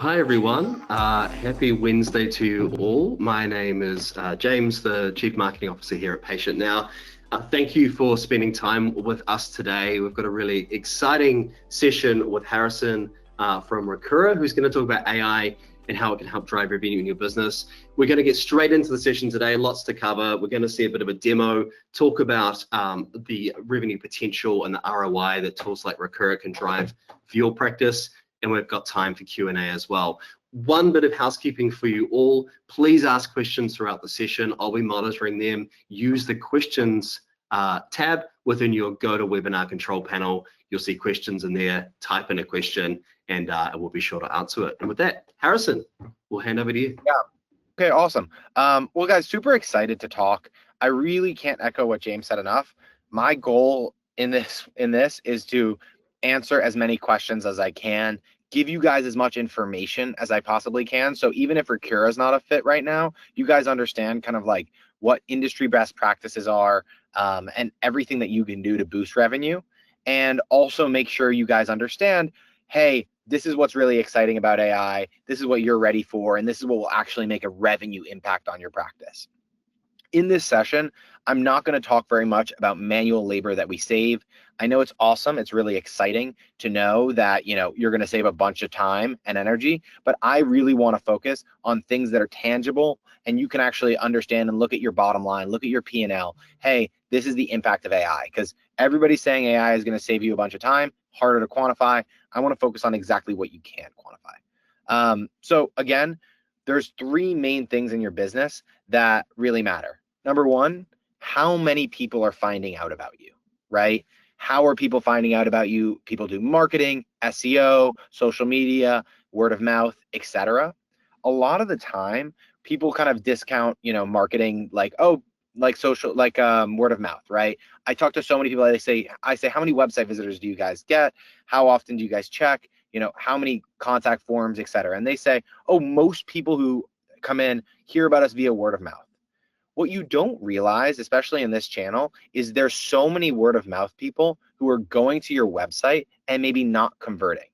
Hi everyone, happy Wednesday to you all. My name is James, the Chief Marketing Officer here at PatientNow. Thank you for spending time with us today. We've got a really exciting session with Harrison from Recura, who's going to talk about AI and how it can help drive revenue in your business. We're going to get straight into the session today, lots to cover. We're going to see a bit of a demo, talk about the revenue potential and the ROI that tools like Recura can drive for your practice. And we've got time for Q&A as well. One bit of housekeeping for you all, please ask questions throughout the session. I'll be monitoring them. Use the questions tab within your GoToWebinar control panel. You'll see questions in there, type in a question, and we'll be sure to answer it. And with that, Harrison, we'll hand over to you. Yeah. Okay, awesome. Well, guys, super excited to talk. I really can't echo what James said enough. My goal in this is to answer as many questions as I can, give you guys as much information as I possibly can. So even if Recura is not a fit right now, you guys understand kind of like what industry best practices are and everything that you can do to boost revenue. And also make sure you guys understand, hey, this is what's really exciting about AI. This is what you're ready for. And this is what will actually make a revenue impact on your practice. In this session, I'm not going to talk very much about manual labor that we save. I know it's awesome. It's really exciting to know that, you're going to save a bunch of time and energy, but I really want to focus on things that are tangible and you can actually understand and look at your bottom line, look at your P&L. Hey, this is the impact of AI, because everybody's saying AI is going to save you a bunch of time, harder to quantify. I want to focus on exactly what you can quantify. So again, there's three main things in your business that really matter. Number one, how many people are finding out about you, right? How are people finding out about you? People do marketing, SEO, social media, word of mouth, etc. A lot of the time, people kind of discount, marketing like, social, like word of mouth, right? I talk to so many people. I say, how many website visitors do you guys get? How often do you guys check? How many contact forms, etc. And they say, oh, most people who come in hear about us via word of mouth. What you don't realize, especially in this channel, is there's so many word of mouth people who are going to your website and maybe not converting.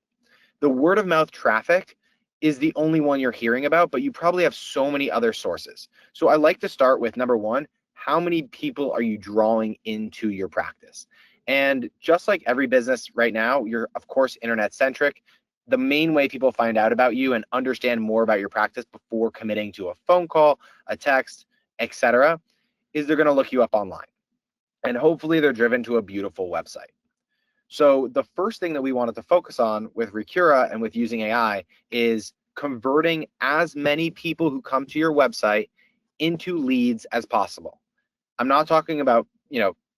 The word of mouth traffic is the only one you're hearing about, but you probably have so many other sources. So I like to start with number one, how many people are you drawing into your practice? And just like every business right now, you're of course internet centric. The main way people find out about you and understand more about your practice before committing to a phone call, a text, etc., is they're going to look you up online. And hopefully they're driven to a beautiful website. So the first thing that we wanted to focus on with Recura and with using AI is converting as many people who come to your website into leads as possible. I'm not talking about,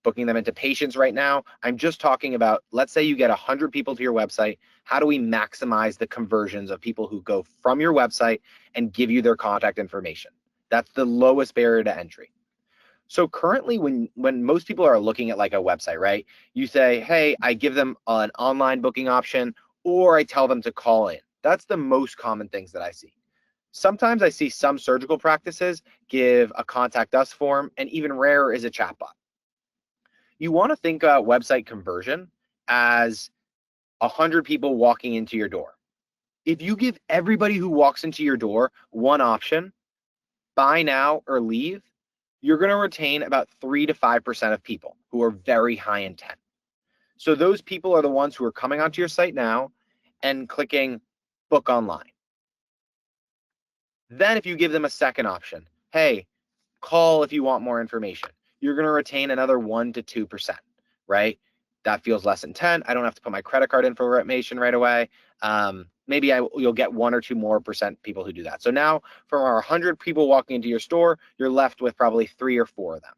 booking them into patients right now. I'm just talking about, let's say you get 100 people to your website. How do we maximize the conversions of people who go from your website and give you their contact information? That's the lowest barrier to entry. So currently, when most people are looking at like a website, right, you say, hey, I give them an online booking option, or I tell them to call in. That's the most common things that I see. Sometimes I see some surgical practices give a contact us form, and even rarer is a chatbot. You want to think about website conversion as 100 people walking into your door. If you give everybody who walks into your door one option, buy now or leave, you're going to retain about 3 to 5% of people who are very high intent. So those people are the ones who are coming onto your site now and clicking book online. Then if you give them a second option, hey, call if you want more information, you're going to retain another 1 to 2%, right? That feels less intent. I don't have to put my credit card information right away. Maybe you'll get 1 or 2 more % people who do that. So now from our 100 people walking into your store, you're left with probably 3 or 4 of them.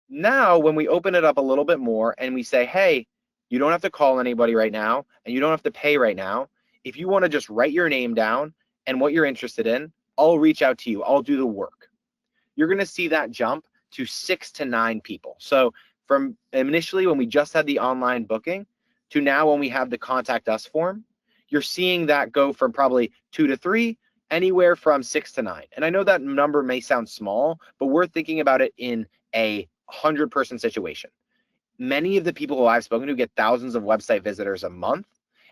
Now, when we open it up a little bit more and we say, hey, you don't have to call anybody right now and you don't have to pay right now. If you want to just write your name down and what you're interested in, I'll reach out to you. I'll do the work. You're going to see that jump to 6 to 9 people. So from initially when we just had the online booking to now when we have the contact us form, you're seeing that go from probably 2 to 3, anywhere from 6 to 9. And I know that number may sound small, but we're thinking about it in a 100-person situation. Many of the people who I've spoken to get thousands of website visitors a month,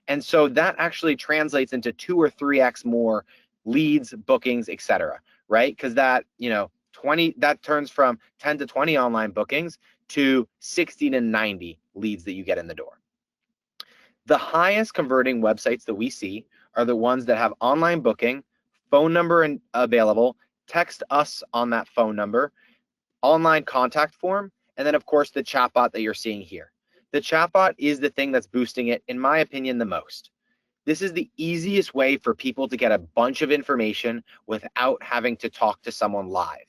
And so that actually translates into 2 or 3x more leads, bookings, etc. Right? Because that, 20, that turns from 10 to 20 online bookings to 60 to 90 leads that you get in the door. The highest converting websites that we see are the ones that have online booking, phone number available, text us on that phone number, online contact form, and then of course the chatbot that you're seeing here. The chatbot is the thing that's boosting it, in my opinion, the most. This is the easiest way for people to get a bunch of information without having to talk to someone live.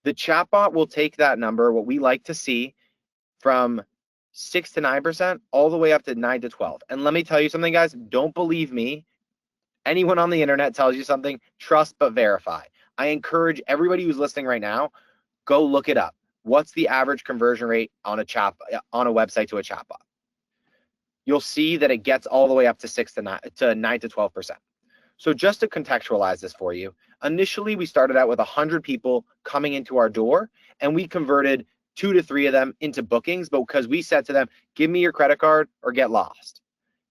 The chatbot will take that number, what we like to see, from 6 to 9%, all the way up to 9 to 12. And let me tell you something, guys, don't believe me. Anyone on the internet tells you something, trust but verify. I encourage everybody who's listening right now, go look it up. What's the average conversion rate on a website to a chatbot? You'll see that it gets all the way up to 9 to 12%. So just to contextualize this for you, initially we started out with 100 people coming into our door, and we converted 2 to 3 of them into bookings, but because we said to them, give me your credit card or get lost.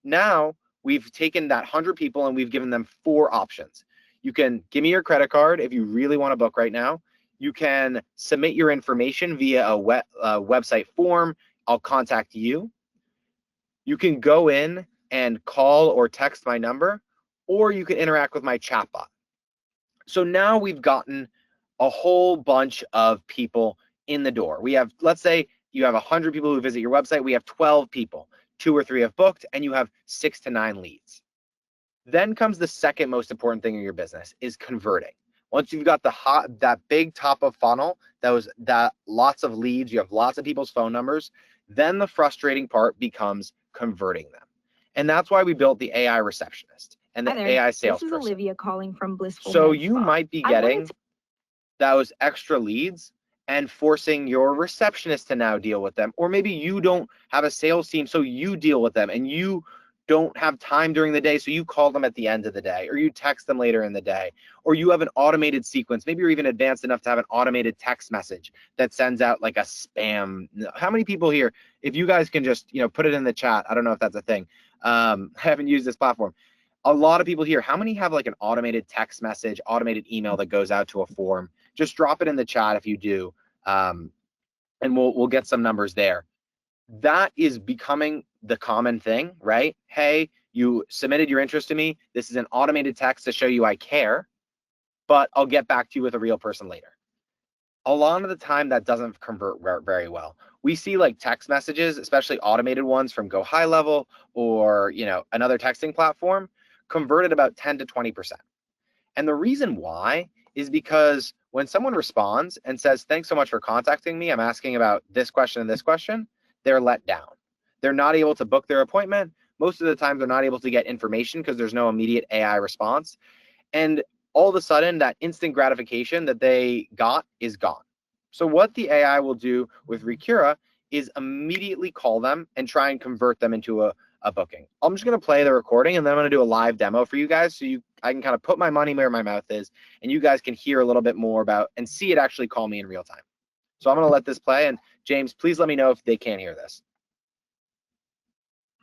Now we've taken that 100 people and we've given them 4 options. You can give me your credit card if you really want to book right now. You can submit your information via a website form. I'll contact you. You can go in and call or text my number, or you can interact with my chatbot. So now we've gotten a whole bunch of people in the door. We have, let's say you have 100 people who visit your website. We have 12 people, 2 or 3 have booked, and you have 6 to 9 leads. Then comes the second most important thing in your business, is converting. Once you've got that big top of funnel, that lots of leads, you have lots of people's phone numbers, then the frustrating part becomes converting them. And that's why we built the AI Receptionist and the AI salesperson. This is Olivia calling from Blissful. So you might be getting those extra leads and forcing your receptionist to now deal with them. Or maybe you don't have a sales team, so you deal with them, and you don't have time during the day, so you call them at the end of the day, or you text them later in the day, or you have an automated sequence. Maybe you're even advanced enough to have an automated text message that sends out like a spam. How many people here, if you guys can just put it in the chat, I don't know if that's a thing. I haven't used this platform. A lot of people here, how many have like an automated text message, automated email that goes out to a form? Just drop it in the chat if you do, and we'll get some numbers there. That is becoming the common thing, right? Hey, you submitted your interest to me. This is an automated text to show you I care, but I'll get back to you with a real person later. A lot of the time that doesn't convert very well. We see like text messages, especially automated ones from Go High Level or another texting platform, converted about 10 to 20%. And the reason why is because when someone responds and says, thanks so much for contacting me, I'm asking about this question and this question, they're let down. They're not able to book their appointment. Most of the time, they're not able to get information because there's no immediate AI response. And all of a sudden, that instant gratification that they got is gone. So what the AI will do with Recura is immediately call them and try and convert them into a booking. I'm just going to play the recording, and then I'm going to do a live demo for you guys so I can kind of put my money where my mouth is, and you guys can hear a little bit more about and see it actually call me in real time. So I'm going to let this play, and James, please let me know if they can't hear this.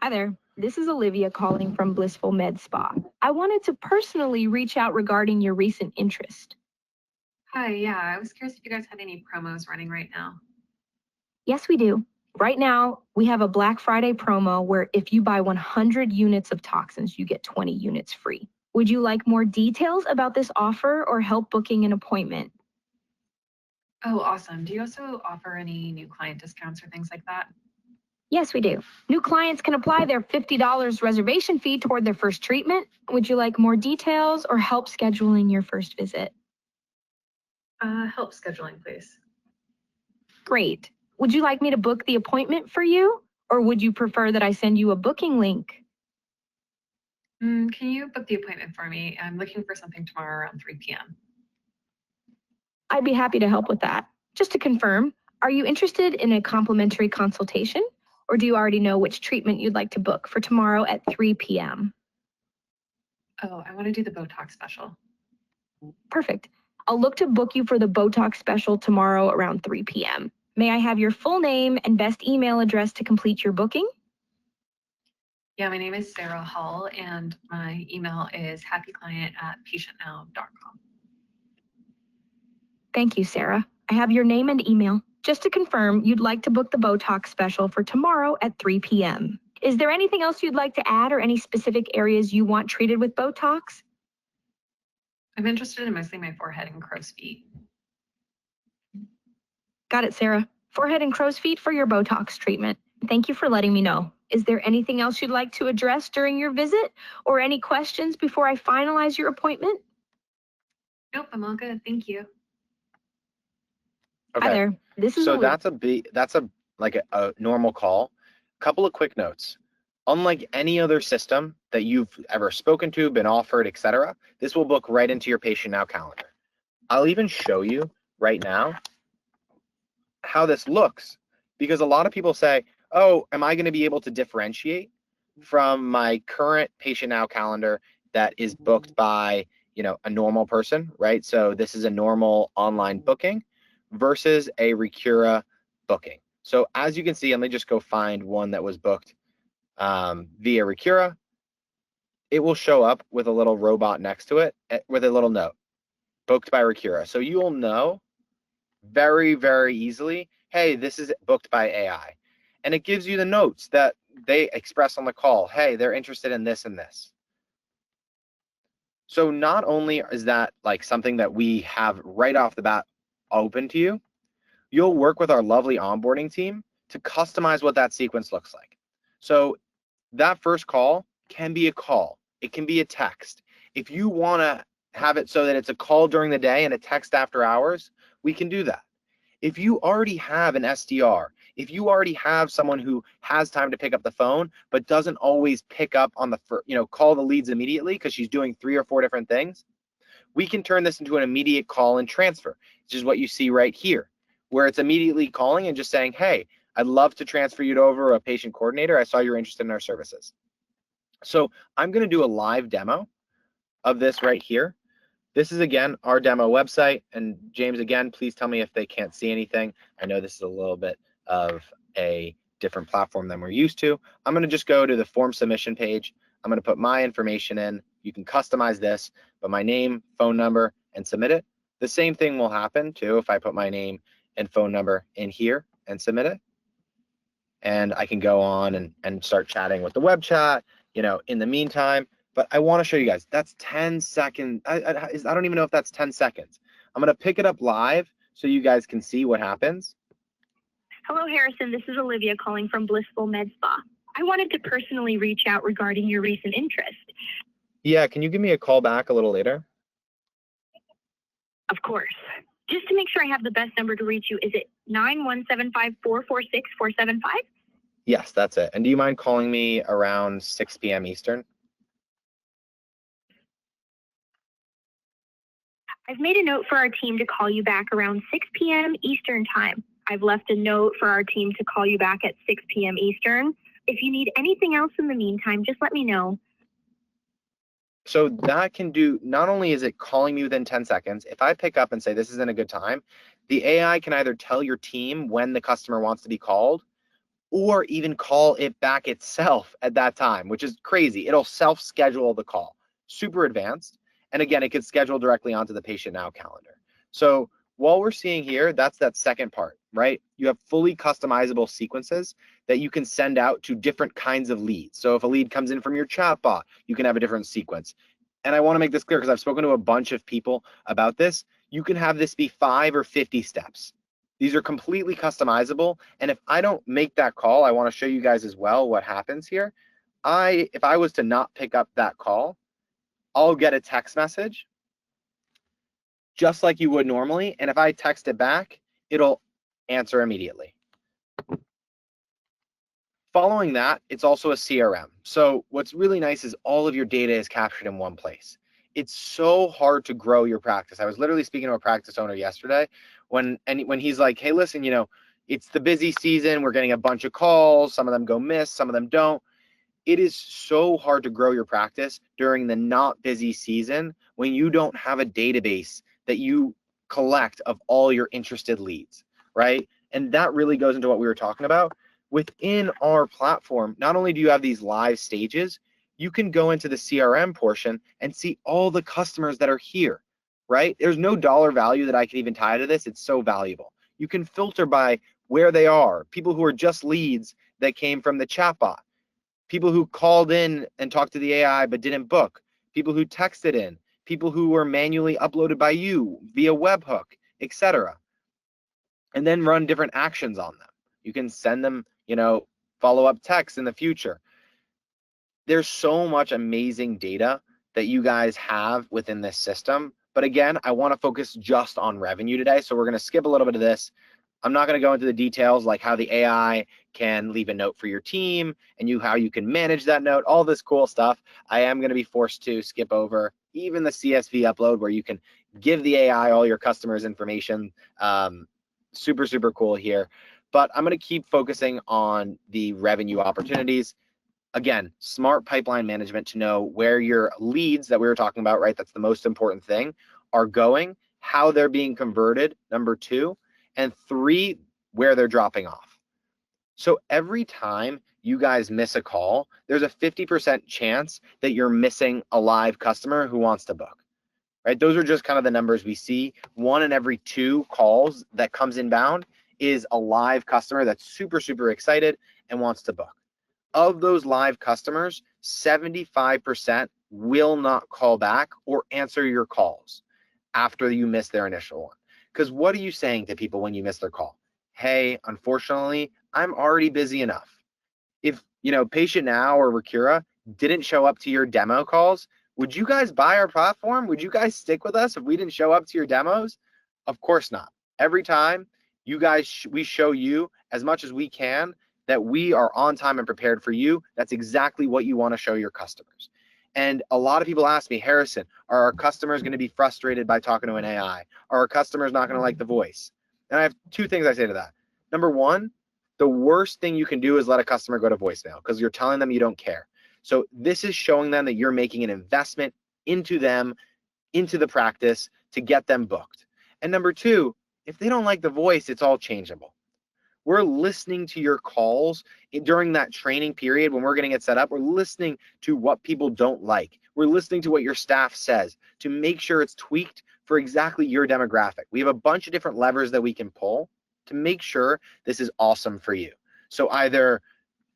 Hi there. This is Olivia calling from Blissful Med Spa. I wanted to personally reach out regarding your recent interest. Hi, yeah, I was curious if you guys had any promos running right now. Yes, we do. Right now, we have a Black Friday promo where if you buy 100 units of toxins, you get 20 units free. Would you like more details about this offer or help booking an appointment? Oh, awesome. Do you also offer any new client discounts or things like that? Yes, we do. New clients can apply their $50 reservation fee toward their first treatment. Would you like more details or help scheduling your first visit? Help scheduling, please. Great. Would you like me to book the appointment for you, or would you prefer that I send you a booking link? Can you book the appointment for me? I'm looking for something tomorrow around 3 p.m. I'd be happy to help with that. Just to confirm, are you interested in a complimentary consultation, or do you already know which treatment you'd like to book for tomorrow at 3 p.m.? Oh, I want to do the Botox special. Perfect. I'll look to book you for the Botox special tomorrow around 3 p.m. May I have your full name and best email address to complete your booking? Yeah, my name is Sarah Hall, and my email is happyclient@patientnow.com. Thank you, Sarah. I have your name and email. Just to confirm, you'd like to book the Botox special for tomorrow at 3 p.m. Is there anything else you'd like to add or any specific areas you want treated with Botox? I'm interested in mostly my forehead and crow's feet. Got it, Sarah. Forehead and crow's feet for your Botox treatment. Thank you for letting me know. Is there anything else you'd like to address during your visit or any questions before I finalize your appointment? Nope, I'm all good. Thank you. Okay. Hi there. This is So that's a normal call. Couple of quick notes. Unlike any other system that you've ever spoken to, been offered, etc., this will book right into your PatientNow calendar. I'll even show you right now how this looks, because a lot of people say, oh, am I going to be able to differentiate from my current PatientNow calendar that is booked by, a normal person, right? So this is a normal online booking versus a Recura booking. So as you can see, let me just go find one that was booked via Recura. It will show up with a little robot next to it with a little note, booked by Recura. So you will know very, very easily, hey, this is booked by AI. And it gives you the notes that they express on the call. Hey, they're interested in this and this. So not only is that like something that we have right off the bat open to you, you'll work with our lovely onboarding team to customize what that sequence looks like. So that first call can be a call. It can be a text. If you want to have it so that it's a call during the day and a text after hours, we can do that. If you already have an SDR, if you already have someone who has time to pick up the phone but doesn't always pick up on the call the leads immediately because she's doing 3 or 4 different things, we can turn this into an immediate call and transfer, which is what you see right here, where it's immediately calling and just saying, hey, I'd love to transfer you over a patient coordinator. I saw you're interested in our services. So I'm going to do a live demo of this right here. This is, again, our demo website. And James, again, please tell me if they can't see anything. I know this is a little bit of a different platform than we're used to. I'm going to just go to the form submission page. I'm going to put my information in. You can customize this, but my name, phone number, and submit it. The same thing will happen, too, if I put my name and phone number in here and submit it. And I can go on and start chatting with the web chat, in the meantime. But I want to show you guys, that's 10 seconds. I don't even know if that's 10 seconds. I'm going to pick it up live so you guys can see what happens. Hello, Harrison. This is Olivia calling from Blissful Med Spa. I wanted to personally reach out regarding your recent interest. Yeah, can you give me a call back a little later? Of course. Just to make sure I have the best number to reach you, is it 9175446-475? Yes, that's it. And do you mind calling me around 6 p.m. Eastern? I've made a note for our team to call you back around 6 p.m. Eastern time. I've left a note for our team to call you back at 6 p.m. Eastern. If you need anything else in the meantime, just let me know. So that can do, not only is it calling me within 10 seconds, if I pick up and say this isn't a good time, the AI can either tell your team when the customer wants to be called or even call it back itself at that time, which is crazy. It'll self-schedule the call. Super advanced. And again, it could schedule directly onto the PatientNow calendar. So while we're seeing here, that's that second part, right? You have fully customizable sequences that you can send out to different kinds of leads. So if a lead comes in from your chatbot, you can have a different sequence. And I want to make this clear because I've spoken to a bunch of people about this. You can have this be 5 or 50 steps. These are completely customizable. And if I don't make that call, I want to show you guys as well what happens here. If I was to not pick up that call, I'll get a text message just like you would normally. And if I text it back, it'll answer immediately. Following that, it's also a CRM. So what's really nice is all of your data is captured in one place. It's so hard to grow your practice. I was literally speaking to a practice owner yesterday when he's like, hey, listen, it's the busy season. We're getting a bunch of calls. Some of them go missed, some of them don't. It is so hard to grow your practice during the not busy season when you don't have a database that you collect of all your interested leads, right? And that really goes into what we were talking about. within our platform, not only do you have these live stages, you can go into the CRM portion and see all the customers that are here, right? There's no dollar value that I can even tie to this. It's so valuable. You can filter by where they are, people who are just leads that came from the chatbot, people who called in and talked to the AI but didn't book, people who texted in, people who were manually uploaded by you via webhook, etc. And then run different actions on them. You can send them, follow-up texts in the future. There's so much amazing data that you guys have within this system. But again, I want to focus just on revenue today. So we're going to skip a little bit of this. I'm not going to go into the details like how the AI can leave a note for your team and how you can manage that note, all this cool stuff. I am going to be forced to skip over even the CSV upload where you can give the AI all your customers' information. Super, super cool here. But I'm going to keep focusing on the revenue opportunities. Again, smart pipeline management to know where your leads that we were talking about, right? That's the most important thing, are going, how they're being converted, number 2, and 3, where they're dropping off. So every time you guys miss a call, there's a 50% chance that you're missing a live customer who wants to book, right? Those are just kind of the numbers we see. 1 in every 2 calls that comes inbound is a live customer that's super, super excited and wants to book. Of those live customers, 75% will not call back or answer your calls after you miss their initial one. Because what are you saying to people when you miss their call? Hey, unfortunately, I'm already busy enough. If, PatientNow or Recura didn't show up to your demo calls, would you guys buy our platform? Would you guys stick with us if we didn't show up to your demos? Of course not. Every time you guys, we show you as much as we can that we are on time and prepared for you. That's exactly what you want to show your customers. And a lot of people ask me, Harrison, are our customers going to be frustrated by talking to an AI? Are our customers not going to like the voice? And I have 2 things I say to that. Number 1, the worst thing you can do is let a customer go to voicemail because you're telling them you don't care. So this is showing them that you're making an investment into them, into the practice to get them booked. And number 2, if they don't like the voice, it's all changeable. We're listening to your calls during that training period when we're getting it set up. We're listening to what people don't like. We're listening to what your staff says to make sure it's tweaked for exactly your demographic. We have a bunch of different levers that we can pull to make sure this is awesome for you. So either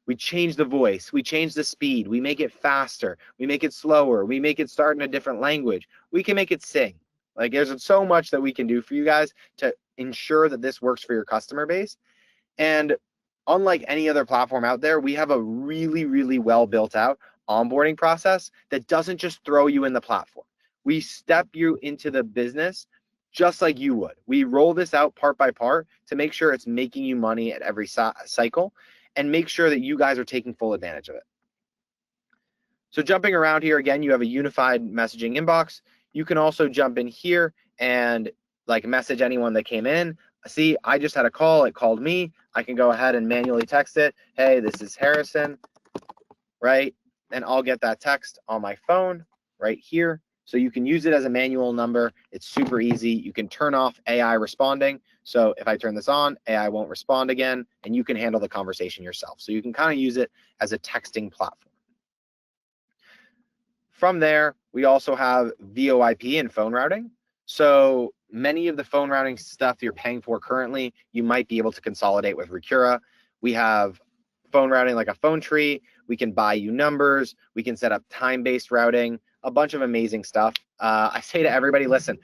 we change the voice, we change the speed, we make it faster, we make it slower, we make it start in a different language, we can make it sing. Like there's so much that we can do for you guys to ensure that this works for your customer base. And unlike any other platform out there, we have a really, really well built out onboarding process that doesn't just throw you in the platform. We step you into the business just like you would. We roll this out part by part to make sure it's making you money at every cycle and make sure that you guys are taking full advantage of it. So jumping around here, again, you have a unified messaging inbox. You can also jump in here and message anyone that came in. See, I just had a call, it called me. I can go ahead and manually text it. Hey, this is Harrison, right? And I'll get that text on my phone right here. So you can use it as a manual number. It's super easy. You can turn off AI responding. So if I turn this on, AI won't respond again, and you can handle the conversation yourself. So you can kind of use it as a texting platform. From there, we also have VoIP and phone routing. So many of the phone routing stuff you're paying for currently, you might be able to consolidate with Recura. We have phone routing like a phone tree. We can buy you numbers. We can set up time-based routing, a bunch of amazing stuff. I say to everybody, listen,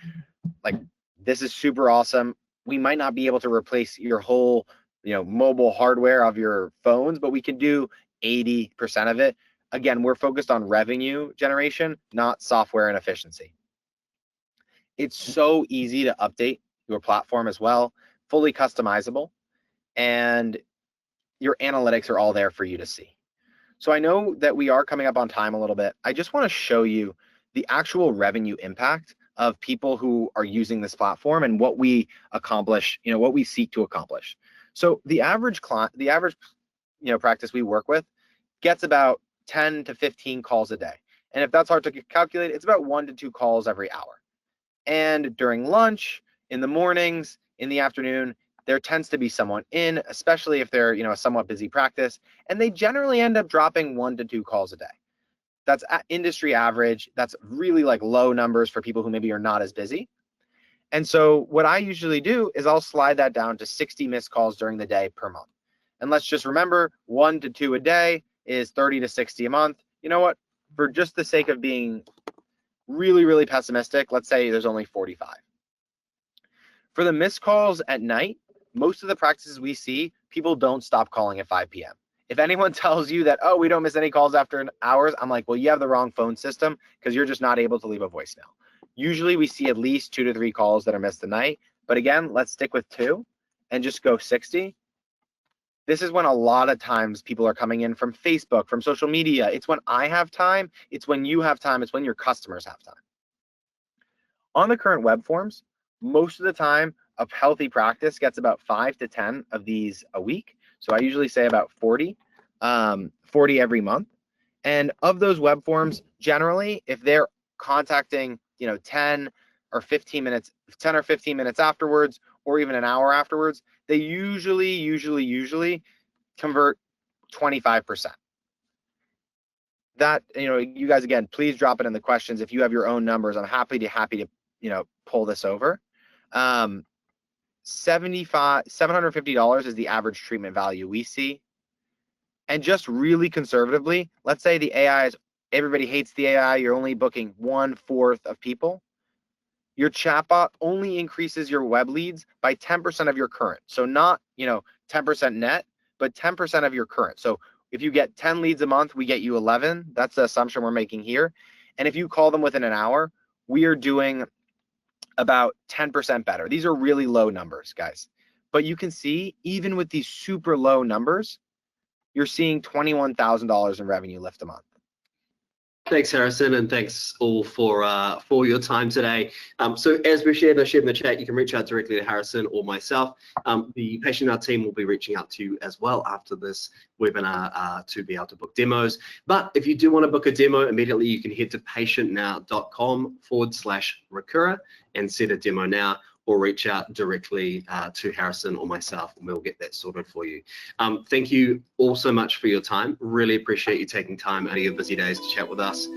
this is super awesome. We might not be able to replace your whole, mobile hardware of your phones, but we can do 80% of it. Again, we're focused on revenue generation, not software and efficiency. It's so easy to update your platform as well, fully customizable, and your analytics are all there for you to see. So I know that we are coming up on time a little bit. I just want to show you the actual revenue impact of people who are using this platform and what we accomplish, what we seek to accomplish. So the average client, practice we work with gets about 10 to 15 calls a day. And if that's hard to calculate, it's about 1 to 2 calls every hour. And during lunch, in the mornings, in the afternoon, there tends to be someone in, especially if they're, a somewhat busy practice, and they generally end up dropping 1 to 2 calls a day. That's industry average. That's really like low numbers for people who maybe are not as busy. And so what I usually do is I'll slide that down to 60 missed calls during the day per month. And let's just remember 1 to 2 a day is 30 to 60 a month. You know what? For just the sake of being really, really pessimistic, let's say there's only 45. For the missed calls at night, most of the practices we see, people don't stop calling at 5 p.m. If anyone tells you that, oh, we don't miss any calls after hours, I'm like, well, you have the wrong phone system because you're just not able to leave a voicemail. Usually we see at least 2 to 3 calls that are missed a night. But again, let's stick with 2 and just go 60. This is when a lot of times people are coming in from Facebook, from social media. It's when I have time. It's when you have time. It's when your customers have time. On the current web forms, most of the time, a healthy practice gets about 5 to 10 of these a week. So I usually say about 40 every month. And of those web forms, generally, if they're contacting, 10 or 15 minutes afterwards, or even an hour afterwards, they usually convert 25%. That, you guys, again, please drop it in the questions. If you have your own numbers, I'm happy to, pull this over. $750 is the average treatment value we see. And just really conservatively, let's say the AI is, everybody hates the AI, you're only booking 1/4 of people. Your chatbot only increases your web leads by 10% of your current. So not, 10% net, but 10% of your current. So if you get 10 leads a month, we get you 11. That's the assumption we're making here. And if you call them within an hour, we are doing about 10% better. These are really low numbers, guys. But you can see, even with these super low numbers, you're seeing $21,000 in revenue lift a month. Thanks, Harrison, and thanks all for your time today. So as we shared in the chat, you can reach out directly to Harrison or myself. The PatientNow team will be reaching out to you as well after this webinar to be able to book demos. But if you do want to book a demo immediately, you can head to patientnow.com/Recura and set a demo now, or reach out directly to Harrison or myself, and we'll get that sorted for you. Thank you all so much for your time. Really appreciate you taking time out of your busy days to chat with us.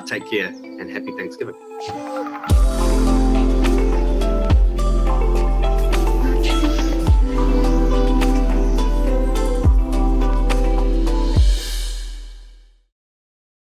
Take care and happy Thanksgiving.